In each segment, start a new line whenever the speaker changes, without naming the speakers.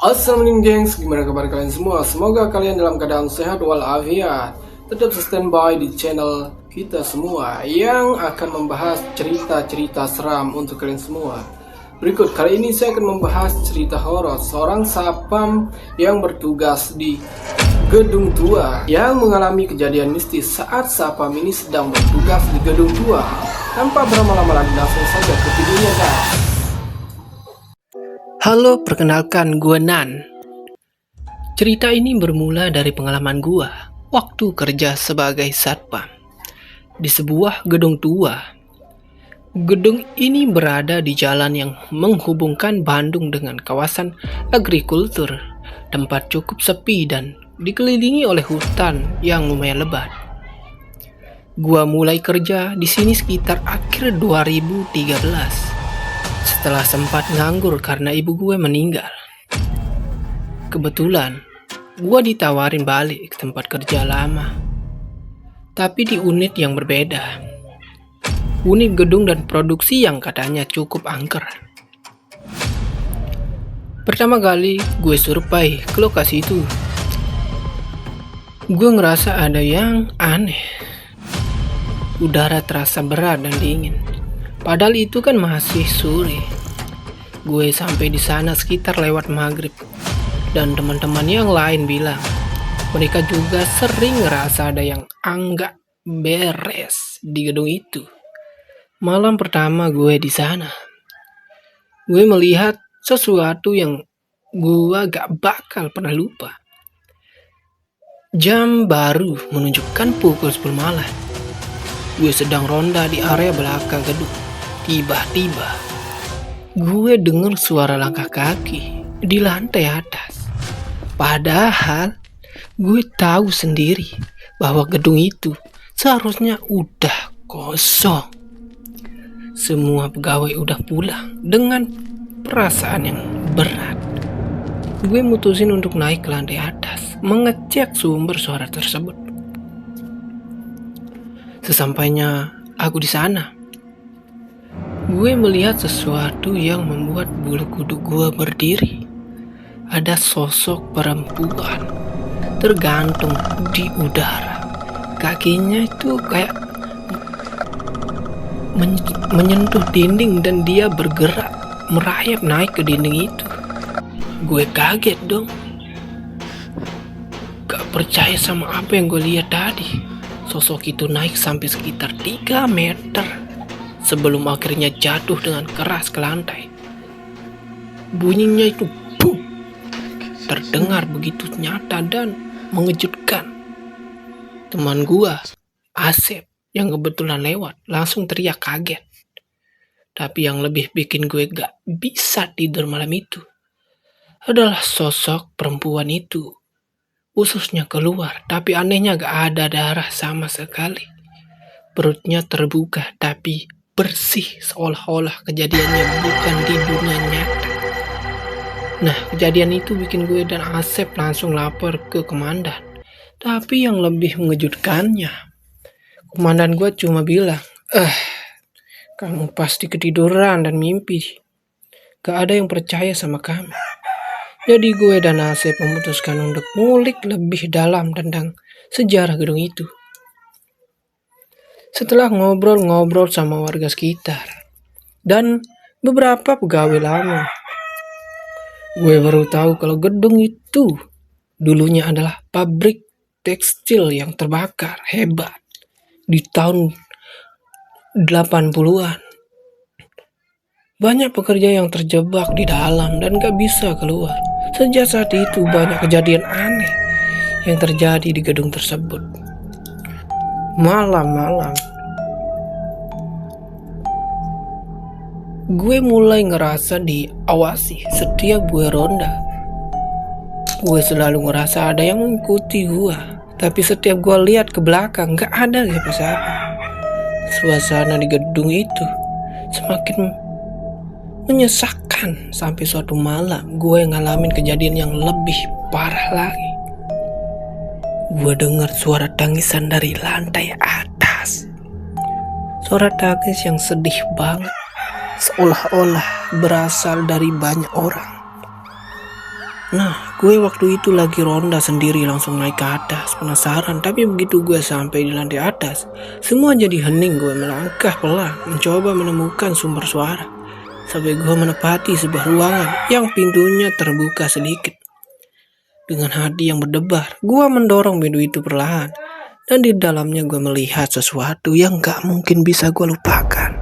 Assalamualaikum gengs, gimana kabar kalian semua? Semoga kalian dalam keadaan sehat walafiat. Tetap standby di channel kita semua yang akan membahas cerita-cerita seram untuk kalian semua. Berikut kali ini saya akan membahas cerita horor seorang sapam yang bertugas di gedung tua yang mengalami kejadian mistis saat sapam ini sedang bertugas di gedung tua. Tanpa berlama-lama lagi, langsung saja ke videonya guys.
Halo, perkenalkan gue Nan. Cerita ini bermula dari pengalaman gue waktu kerja sebagai satpam di sebuah gedung tua. Gedung ini berada di jalan yang menghubungkan Bandung dengan kawasan agrikultur, tempat cukup sepi dan dikelilingi oleh hutan yang lumayan lebat. Gua mulai kerja di sini sekitar akhir 2013. Setelah sempat nganggur karena ibu gue meninggal. Kebetulan, gue ditawarin balik ke tempat kerja lama. Tapi di unit yang berbeda. Unit gedung dan produksi yang katanya cukup angker. Pertama kali gue survei ke lokasi itu. Gue ngerasa ada yang aneh. Udara terasa berat dan dingin. Padahal itu kan masih sore. Gue sampai di sana sekitar lewat maghrib. Dan teman-teman yang lain bilang mereka juga sering ngerasa ada yang nggak beres di gedung itu. Malam pertama gue di sana, gue melihat sesuatu yang gue gak bakal pernah lupa. Jam baru menunjukkan pukul 10 malam. Gue sedang ronda di area belakang gedung. Tiba-tiba, gue dengar suara langkah kaki di lantai atas. Padahal, gue tahu sendiri bahwa gedung itu seharusnya udah kosong. Semua pegawai udah pulang dengan perasaan yang berat. Gue mutusin untuk naik ke lantai atas, mengecek sumber suara tersebut. Sesampainya aku di sana, gue melihat sesuatu yang membuat bulu kuduk gue berdiri. Ada sosok perempuan tergantung di udara. Kakinya itu kayak menyentuh dinding dan dia bergerak merayap naik ke dinding itu. Gue kaget dong. Gak percaya sama apa yang gue lihat tadi. Sosok itu naik sampai sekitar 3 meter. Sebelum akhirnya jatuh dengan keras ke lantai. Bunyinya itu boom, terdengar begitu nyata dan mengejutkan. Teman gua, Asep, yang kebetulan lewat, langsung teriak kaget. Tapi yang lebih bikin gue gak bisa tidur malam itu adalah sosok perempuan itu. Ususnya keluar, tapi anehnya gak ada darah sama sekali. Perutnya terbuka, tapi bersih seolah-olah kejadiannya bukan di dunia nyata. Nah, kejadian itu bikin gue dan Asep langsung lapor ke komandan. Tapi yang lebih mengejutkannya, komandan gue cuma bilang, kamu pasti ketiduran dan mimpi. Gak ada yang percaya sama kami. Jadi gue dan Asep memutuskan untuk ngulik lebih dalam tentang sejarah gedung itu. Setelah ngobrol-ngobrol sama warga sekitar dan beberapa pegawai lama, gue baru tahu kalau gedung itu dulunya adalah pabrik tekstil yang terbakar hebat di tahun 80-an. Banyak pekerja yang terjebak di dalam dan gak bisa keluar. Sejak saat itu banyak kejadian aneh yang terjadi di gedung tersebut. Malam-malam, gue mulai ngerasa diawasi setiap gue ronda. Gue selalu ngerasa ada yang mengikuti gue. Tapi setiap gue lihat ke belakang, gak ada siapa-siapa. Suasana di gedung itu semakin menyesakkan sampai suatu malam gue ngalamin kejadian yang lebih parah lagi. Gue dengar suara tangisan dari lantai atas. Suara tangis yang sedih banget, seolah-olah berasal dari banyak orang. Nah, gue waktu itu lagi ronda sendiri langsung naik ke atas, penasaran. Tapi begitu gue sampai di lantai atas, semua jadi hening. Gue melangkah pelan, mencoba menemukan sumber suara. Sampai gue menepati sebuah ruangan yang pintunya terbuka sedikit. Dengan hati yang berdebar, gue mendorong pintu itu perlahan. Dan di dalamnya gue melihat sesuatu yang gak mungkin bisa gue lupakan.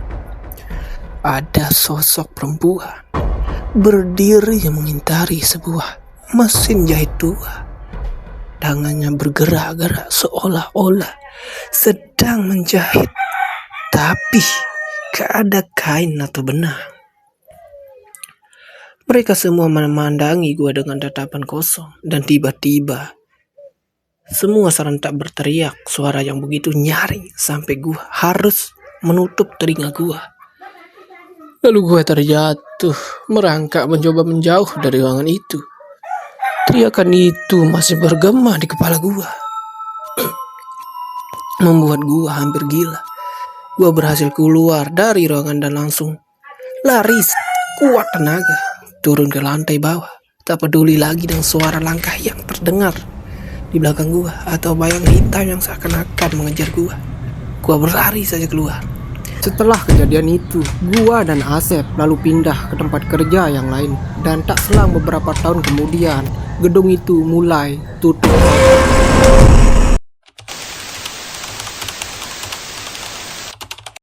Ada sosok perempuan berdiri yang mengintari sebuah mesin jahit tua. Tangannya bergerak-gerak seolah-olah sedang menjahit, tapi gak ada kain atau benang. Mereka semua memandangi gue dengan tatapan kosong, dan tiba-tiba semua serentak berteriak, suara yang begitu nyaring sampai gue harus menutup telinga gue. Lalu gue terjatuh, merangkak mencoba menjauh dari ruangan itu. Teriakan itu masih bergema di kepala gue, membuat gue hampir gila. Gue berhasil keluar dari ruangan dan langsung lari kuat tenaga, turun ke lantai bawah. Tak peduli lagi dengan suara langkah yang terdengar di belakang gue atau bayang hitam yang seakan-akan mengejar gue. Gue berlari saja keluar.
Setelah kejadian itu, gua dan Asep lalu pindah ke tempat kerja yang lain. Dan tak selang beberapa tahun kemudian, gedung itu mulai tutup.